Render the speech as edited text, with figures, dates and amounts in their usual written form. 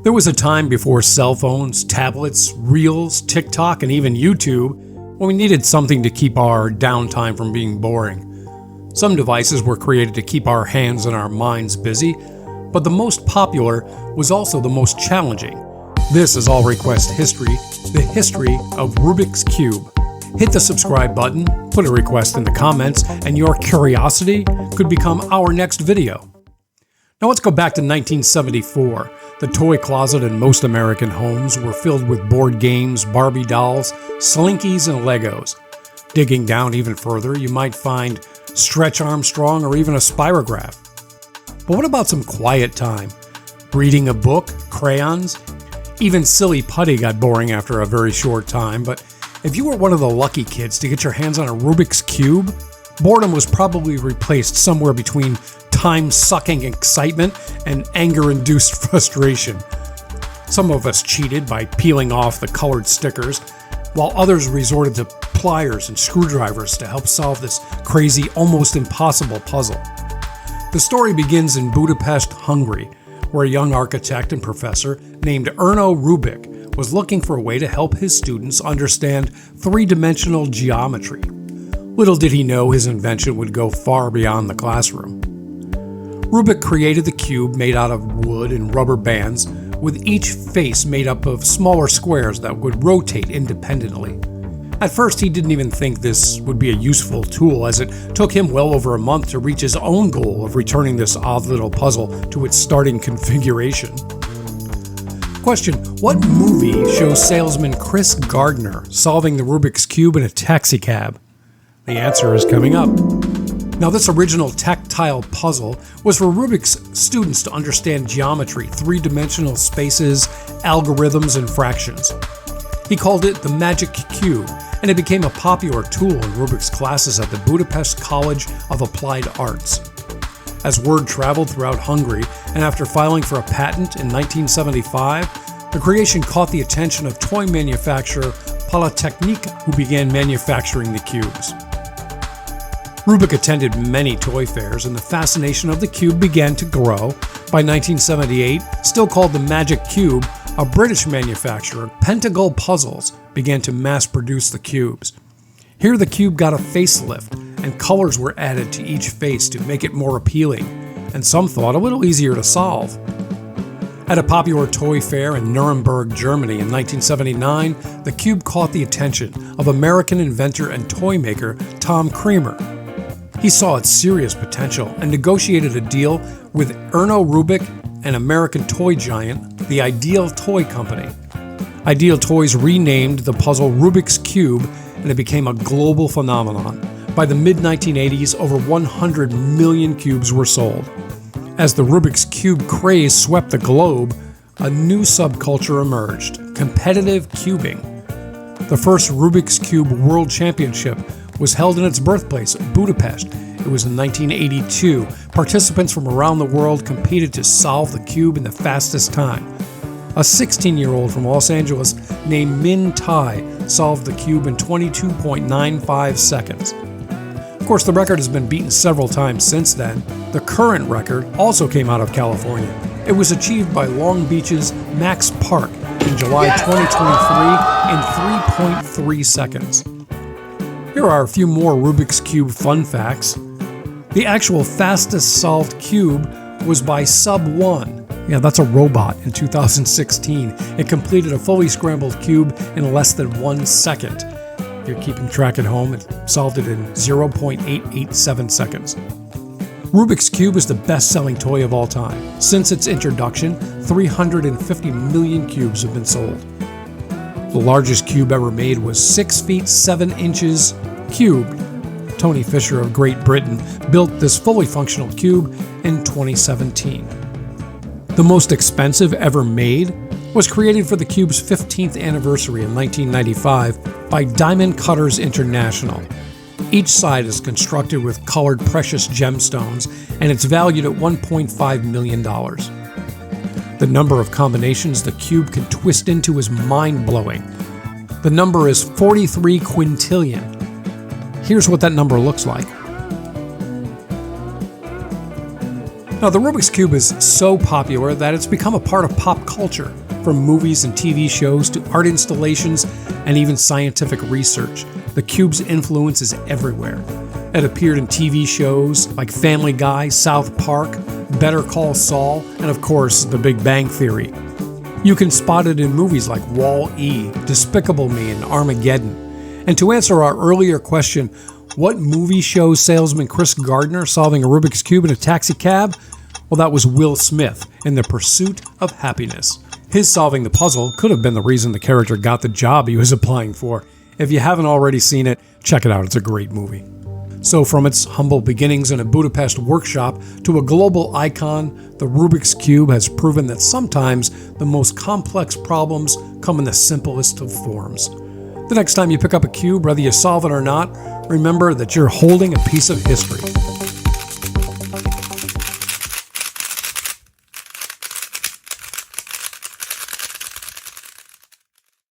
There was a time before cell phones, tablets, Reels, TikTok, and even YouTube when we needed something to keep our downtime from being boring. Some devices were created to keep our hands and our minds busy, but the most popular was also the most challenging. This is All Request History, the history of Rubik's Cube. Hit the subscribe button, put a request in the comments, and your curiosity could become our next video. Now let's go back to 1974. The toy closet in most American homes were filled with board games, Barbie dolls, Slinkies, and Legos. Digging down even further, you might find Stretch Armstrong or even a spirograph. But what about some quiet time? Reading a book, crayons? Even silly putty got boring after a very short time, but if you were one of the lucky kids to get your hands on a Rubik's Cube, boredom was probably replaced somewhere between time-sucking excitement and anger-induced frustration. Some of us cheated by peeling off the colored stickers, while others resorted to pliers and screwdrivers to help solve this crazy, almost impossible puzzle. The story begins in Budapest, Hungary, where a young architect and professor named Erno Rubik was looking for a way to help his students understand three-dimensional geometry. Little did he know his invention would go far beyond the classroom. Rubik created the cube made out of wood and rubber bands, with each face made up of smaller squares that would rotate independently. At first, he didn't even think this would be a useful tool, as it took him well over a month to reach his own goal of returning this odd little puzzle to its starting configuration. Question: what movie shows salesman Chris Gardner solving the Rubik's Cube in a taxicab? The answer is coming up. Now, this original tactile puzzle was for Rubik's students to understand geometry, three-dimensional spaces, algorithms, and fractions. He called it the Magic Cube, and it became a popular tool in Rubik's classes at the Budapest College of Applied Arts. As word traveled throughout Hungary, and after filing for a patent in 1975, the creation caught the attention of toy manufacturer Polytechnic, who began manufacturing the cubes. Rubik attended many toy fairs, and the fascination of the cube began to grow. By 1978, still called the Magic Cube, a British manufacturer, Pentagle Puzzles, began to mass-produce the cubes. Here the cube got a facelift, and colors were added to each face to make it more appealing, and some thought a little easier to solve. At a popular toy fair in Nuremberg, Germany in 1979, the cube caught the attention of American inventor and toy maker Tom Kremer. He saw its serious potential and negotiated a deal with Erno Rubik and American toy giant, the Ideal Toy Company. Ideal Toys renamed the puzzle Rubik's Cube, and it became a global phenomenon. By the mid-1980s, over 100 million cubes were sold. As the Rubik's Cube craze swept the globe, a new subculture emerged: competitive cubing. The first Rubik's Cube World Championship was held in its birthplace, Budapest. It was in 1982. Participants from around the world competed to solve the cube in the fastest time. A 16-year-old from Los Angeles named Min Tai solved the cube in 22.95 seconds. Of course, the record has been beaten several times since then. The current record also came out of California. It was achieved by Long Beach's Max Park in July 2023 in 3.3 seconds. Here are a few more Rubik's Cube fun facts. The actual fastest solved cube was by Sub-1. Yeah, that's a robot in 2016. It completed a fully scrambled cube in less than 1 second. If you're keeping track at home, it solved it in 0.887 seconds. Rubik's Cube is the best-selling toy of all time. Since its introduction, 350 million cubes have been sold. The largest cube ever made was 6 feet 7 inches cubed. Tony Fisher of Great Britain built this fully functional cube in 2017. The most expensive ever made was created for the cube's 15th anniversary in 1995 by Diamond Cutters International. Each side is constructed with colored precious gemstones, and it's valued at $1.5 million. The number of combinations the cube can twist into is mind-blowing. The number is 43 quintillion. Here's what that number looks like. Now, the Rubik's Cube is so popular that it's become a part of pop culture, from movies and TV shows to art installations and even scientific research. The cube's influence is everywhere. It appeared in TV shows like Family Guy, South Park, Better Call Saul, and of course, The Big Bang Theory. You can spot it in movies like Wall-E, Despicable Me, and Armageddon. And to answer our earlier question, what movie shows salesman Chris Gardner solving a Rubik's Cube in a taxi cab? Well, that was Will Smith in The Pursuit of Happiness. His solving the puzzle could have been the reason the character got the job he was applying for. If you haven't already seen it, check it out. It's a great movie. So from its humble beginnings in a Budapest workshop to a global icon, the Rubik's Cube has proven that sometimes the most complex problems come in the simplest of forms. The next time you pick up a cube, whether you solve it or not, remember that you're holding a piece of history.